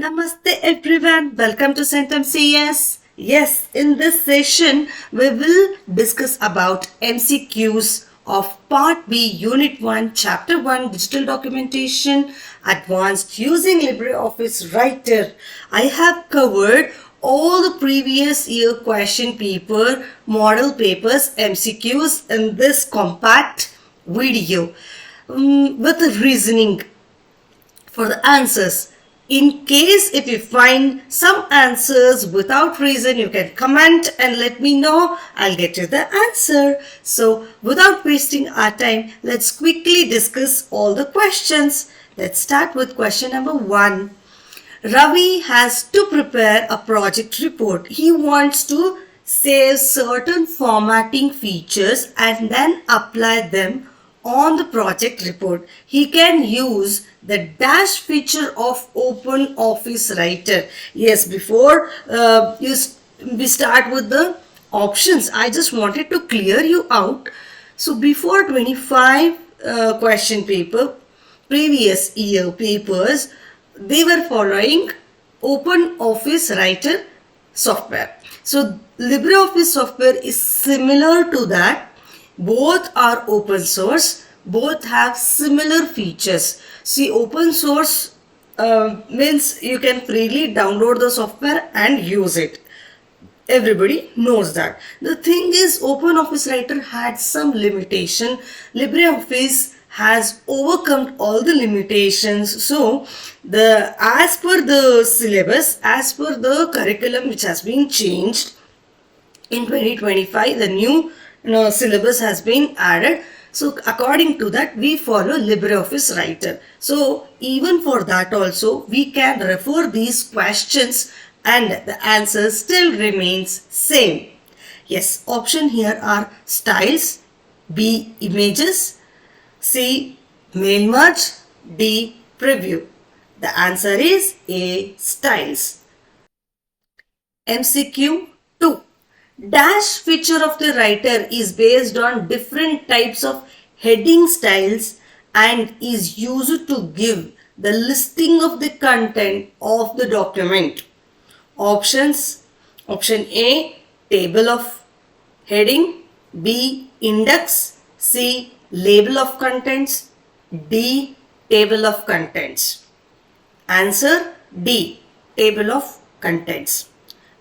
Namaste everyone, welcome to St. MCS. Yes, in this session we will discuss about MCQs of Part B, Unit 1, Chapter 1, Digital Documentation, Advanced using LibreOffice Writer. I have covered all the previous year question paper, model papers, MCQs in this compact video with the reasoning for the answers. In case if you find some answers without reason, you can comment and let me know. I'll get you the answer. So without wasting our time, let's quickly discuss all the questions. Let's start with question number 1. Ravi has to prepare a project report. He wants to save certain formatting features and then apply them on the project report. He can use the dash feature of Open Office Writer. Yes, before we start with the options, I just wanted to clear you out. So before 25 question paper, previous year papers, they were following Open Office Writer software. So LibreOffice software is similar to that. Both are open source, both have similar features. See, open source means you can freely download the software and use it. Everybody knows that. The thing is, Open Office Writer had some limitation. LibreOffice has overcome all the limitations. So, as per the syllabus, as per the curriculum which has been changed in 2025, the new syllabus has been added. So according to that, we follow LibreOffice Writer. So even for that also, we can refer these questions and the answer still remains same. Yes, option here are styles, B, images, C, mail merge, D, preview. The answer is A, styles. MCQ 2. Dash feature of the writer is based on different types of heading styles and is used to give the listing of the content of the document. Options: option A, table of heading, B, index, C, label of contents, D, table of contents. Answer D, table of contents.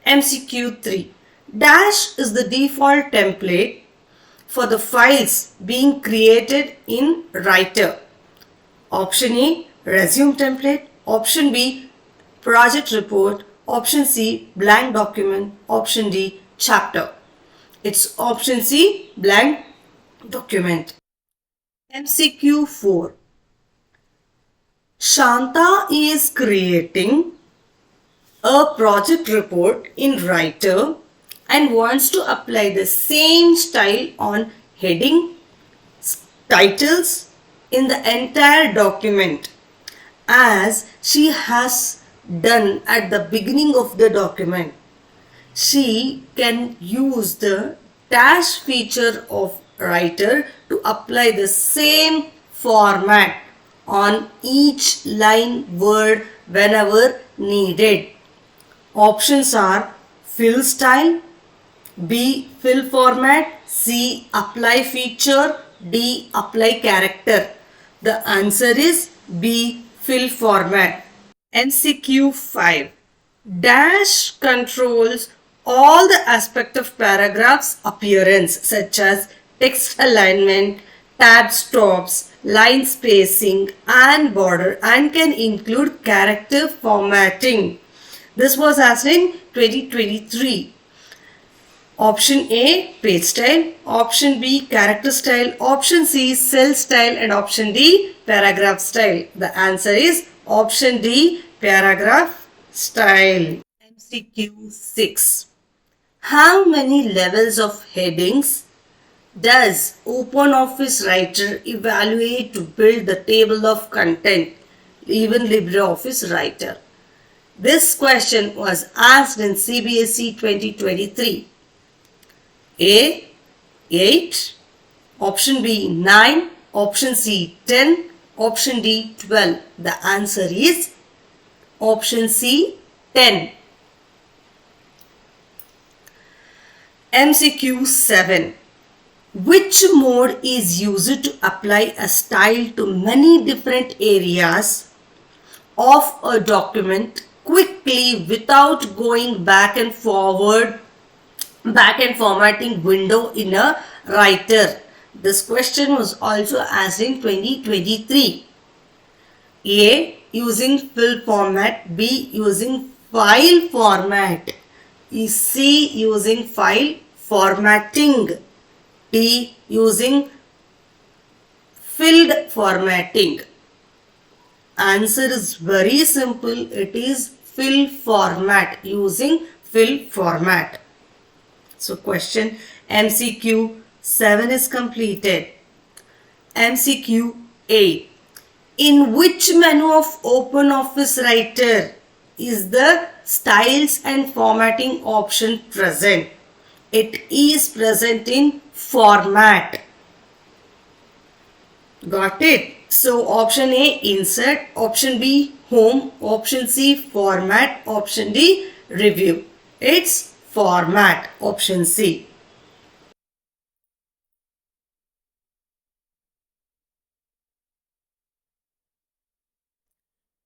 MCQ 3. Dash is the default template for the files being created in Writer. Option A, resume template. Option B, project report. Option C, blank document. Option D, chapter. It's option C, blank document. MCQ 4. Shanta is creating a project report in Writer and wants to apply the same style on heading, titles in the entire document as she has done at the beginning of the document. She can use the dash feature of Writer to apply the same format on each line word whenever needed. Options are fill style, B, fill format, C, apply feature, D, apply character. The answer is B, fill format. MCQ 5. Dash controls all the aspects of paragraph's appearance such as text alignment, tab stops, line spacing and border and can include character formatting. This was asked in 2023. Option A, page style. Option B, character style. Option C, cell style. And option D, paragraph style. The answer is option D, paragraph style. MCQ 6. How many levels of headings does Open Office Writer evaluate to build the table of content, even LibreOffice Writer? This question was asked in CBSE 2023. A, 8, option B, 9, option C, 10, option D, 12. The answer is Option C 10. MCQ 7. Which mode is used to apply a style to many different areas of a document quickly without going back and formatting window in a writer? This question was also asked in 2023. A. Using fill format. B. Using file format. C. Using file formatting. D. Using filled formatting. Answer is very simple. It is fill format. Using fill format. So question MCQ 7 is completed. MCQ 8. In which menu of OpenOffice Writer is the styles and formatting option present? It is present in format. Got it? So option A insert, option B home, option C format, option D review. It's format, option C.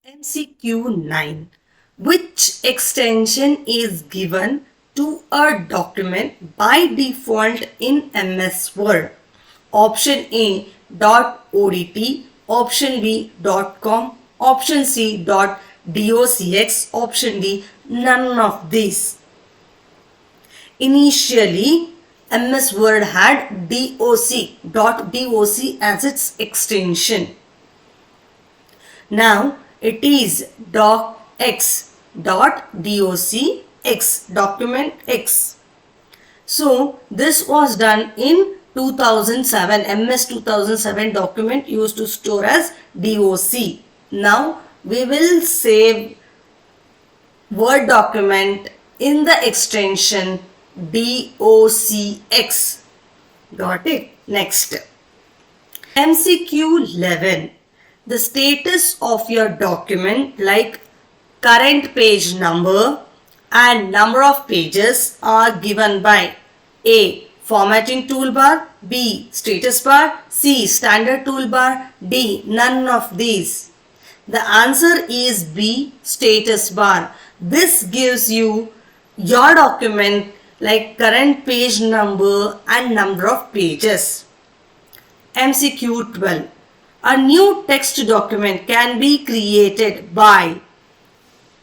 MCQ 9. Which extension is given to a document by default in MS Word? Option A .odt, option B .com, option C .docx, option D none of these. Initially, MS Word had doc as its extension. Now it is docx, docx, document X. So this was done in 2007, MS 2007 document used to store as doc. Now we will save Word document in the extension docx. Got it? Next. MCQ 11. The status of your document like current page number and number of pages are given by A. Formatting toolbar, B. Status bar, C. Standard toolbar, D. None of these. The answer is B. Status bar. This gives you your document like current page number and number of pages. MCQ 12. A new text document can be created by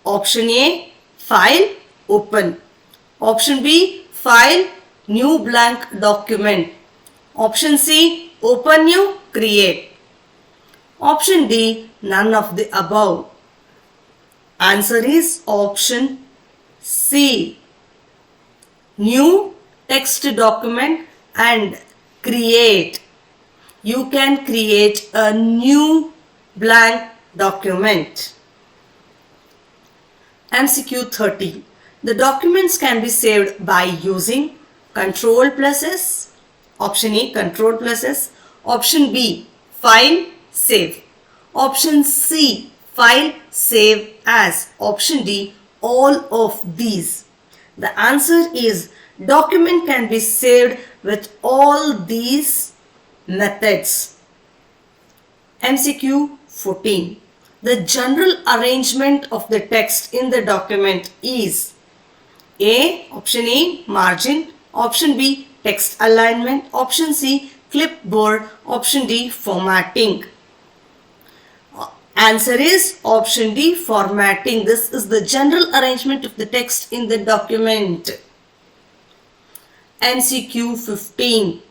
option A. File, open. Option B. File, new blank document. Option C. Open new, create. Option D. None of the above. Answer is option C. New text document and create. You can create a new blank document. MCQ 30. The documents can be saved by using Ctrl+S. Option A, Ctrl+S. Option B, File, Save. Option C, File, Save As. Option D, all of these. The answer is document can be saved with all these methods. MCQ 14. The general arrangement of the text in the document is A. Option A. Margin. Option B. Text alignment. Option C. Clipboard. Option D. Formatting. Answer is option D. Formatting. This is the general arrangement of the text in the document. MCQ 15.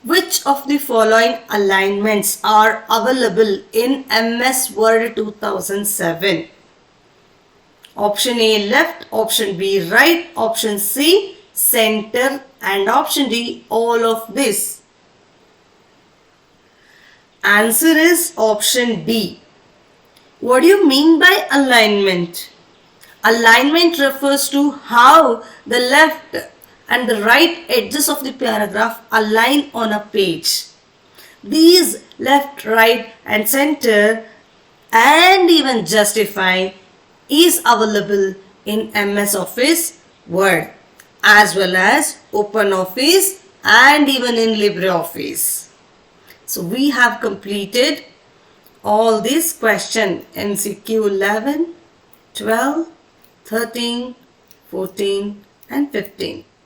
Which of the following alignments are available in MS Word 2007? Option A left, option B right, option C center and option D all of this. Answer is option D. What do you mean by alignment? Alignment refers to how the left and the right edges of the paragraph align on a page. These left, right and center and even justify is available in MS Office Word as well as Open Office and even in LibreOffice. So we have completed all these questions MCQ 11, 12, 13, 14 and 15.